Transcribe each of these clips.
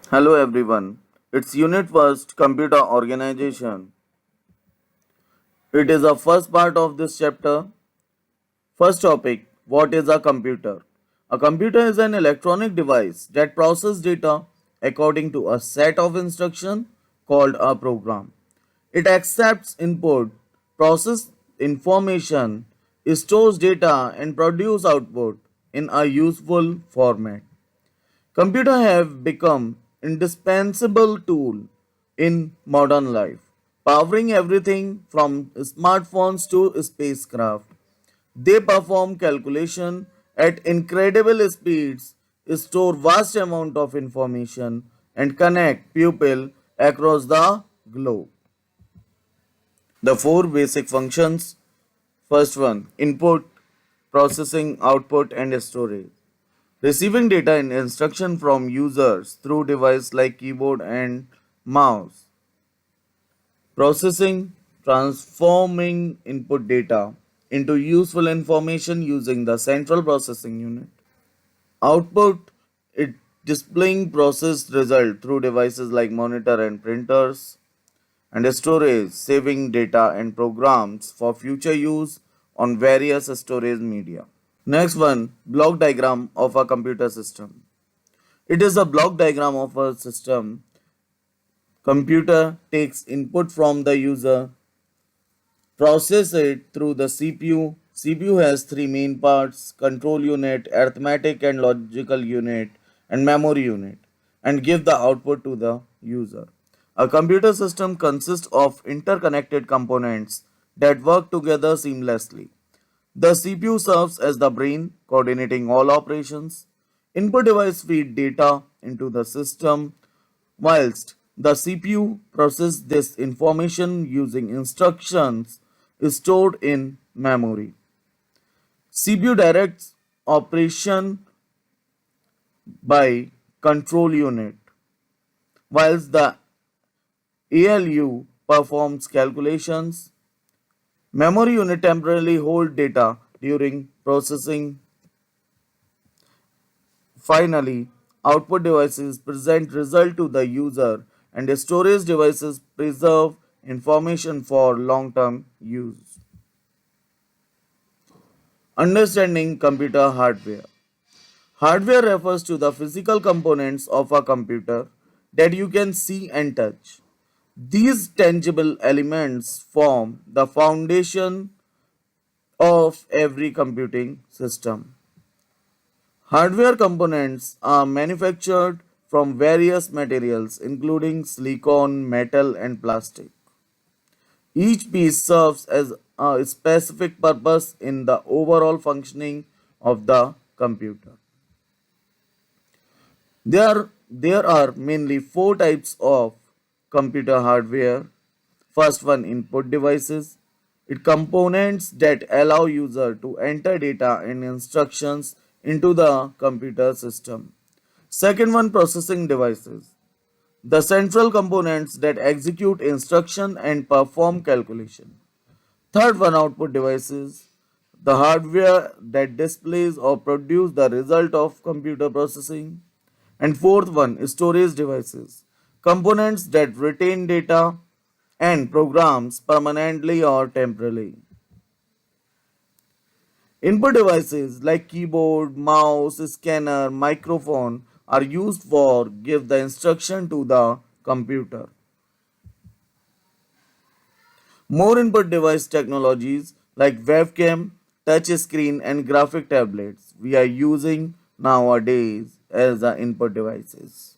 Hello everyone. It's Unit First Computer Organization. It is the first part of this chapter. First topic: what is a computer? A computer is an electronic device that processes data according to a set of instructions called a program. It accepts input, processes information, stores data and produces output in a useful format. Computers have become indispensable tool in modern life, powering everything from smartphones to spacecraft. They perform calculation at incredible speeds, store vast amount of information, and connect people across the globe. The four basic functions. First one, input, processing, output, and storage. Receiving data and instruction from users through devices like keyboard and mouse. Processing, transforming input data into useful information using the central processing unit. Output, it displaying processed result through devices like monitor and printers. And storage, saving data and programs for future use on various storage media. Next one, block diagram of a computer system. It is a block diagram of a system. Computer takes input from the user, process it through the CPU. CPU has three main parts: control unit, arithmetic and logical unit, and memory unit, and give the output to the user. A computer system consists of interconnected components that work together seamlessly. The CPU serves as the brain, coordinating all operations. Input device feed data into the system, whilst the CPU processes this information using instructions stored in memory. CPU directs operation by control unit, whilst the ALU performs calculations. Memory unit temporarily hold data during processing. Finally, output devices present result to the user and storage devices preserve information for long-term use. Understanding computer hardware. Hardware refers to the physical components of a computer that you can see and touch. These tangible elements form the foundation of every computing system. Hardware components are manufactured from various materials including silicon, metal, and plastic. Each piece serves as a specific purpose in the overall functioning of the computer. There are mainly four types of computer hardware. First one, input devices. It components that allow user to enter data and instructions into the computer system. Second one, processing devices. The central components that execute instruction and perform calculation. Third one, output devices. The hardware that displays or produce the result of computer processing. And fourth one, storage devices. Components that retain data and programs permanently or temporarily. Input devices like keyboard, mouse, scanner, microphone are used for give the instruction to the computer. More input device technologies like webcam, touch screen and graphic tablets we are using nowadays as the input devices.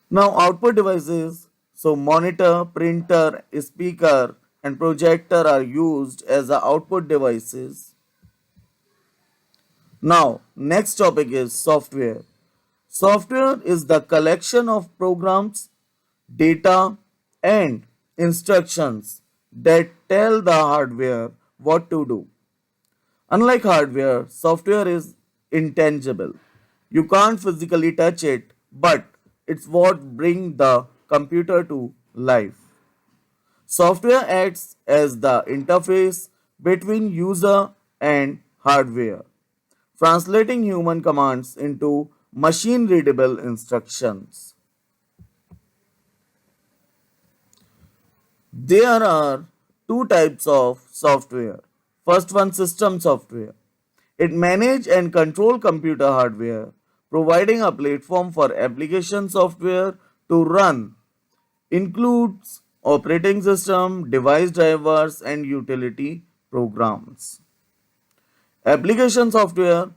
Now output devices, so monitor, printer, speaker and projector are used as the output devices. Now next topic is software. Software is the collection of programs, data and instructions that tell the hardware what to do. Unlike hardware, software is intangible. You can't physically touch it, but it's what brings the computer to life. Software acts as the interface between user and hardware. translating human commands into machine readable instructions. There are two types of software. First one, system software. It manage and control computer hardware, providing a platform for application software to run. Includes operating system, device drivers and utility programs. Application software,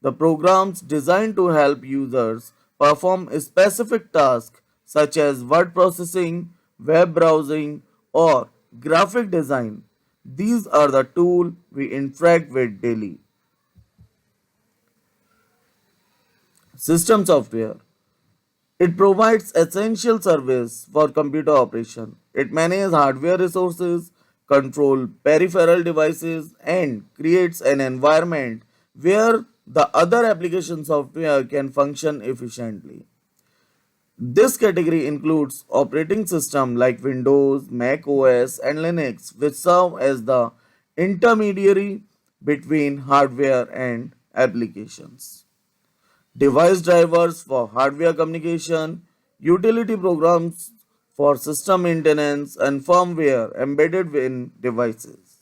the programs designed to help users perform a specific task such as word processing, web browsing, or graphic design. These are the tools we interact with daily. System software. It provides essential service for computer operation. It manages hardware resources, control peripheral devices, and creates an environment where the other application software can function efficiently. This category includes operating systems like Windows, Mac OS, and Linux, which serve as the intermediary between hardware and applications. Device drivers for hardware communication, utility programs for system maintenance, and firmware embedded in devices.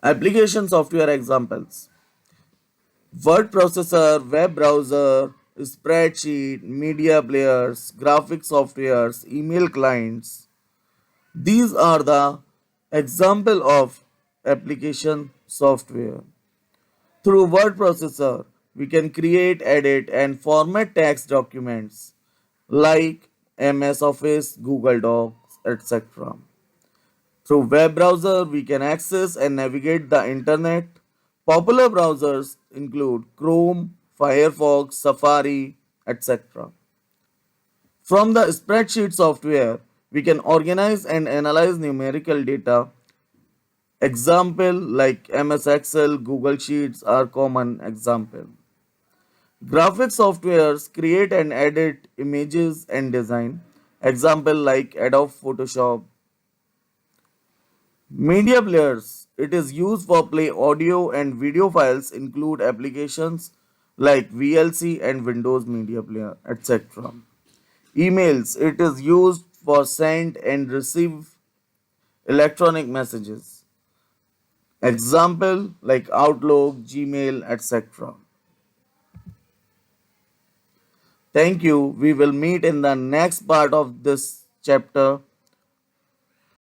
Application software examples: word processor, web browser, spreadsheet, media players, graphic softwares, email clients. These are the example of application software. Through word processor, we can create, edit, and format text documents like MS Office, Google Docs, etc. Through web browser, we can access and navigate the internet. Popular browsers include Chrome, Firefox, Safari, etc. From the spreadsheet software, we can organize and analyze numerical data. Example like MS Excel, Google Sheets are common example. Graphic softwares create and edit images and design. Example like Adobe Photoshop. Media players. It is used for play audio and video files include applications like VLC and Windows Media Player, etc. Emails. It is used for send and receive electronic messages. Example like Outlook, Gmail, etc. Thank you. We will meet in the next part of this chapter.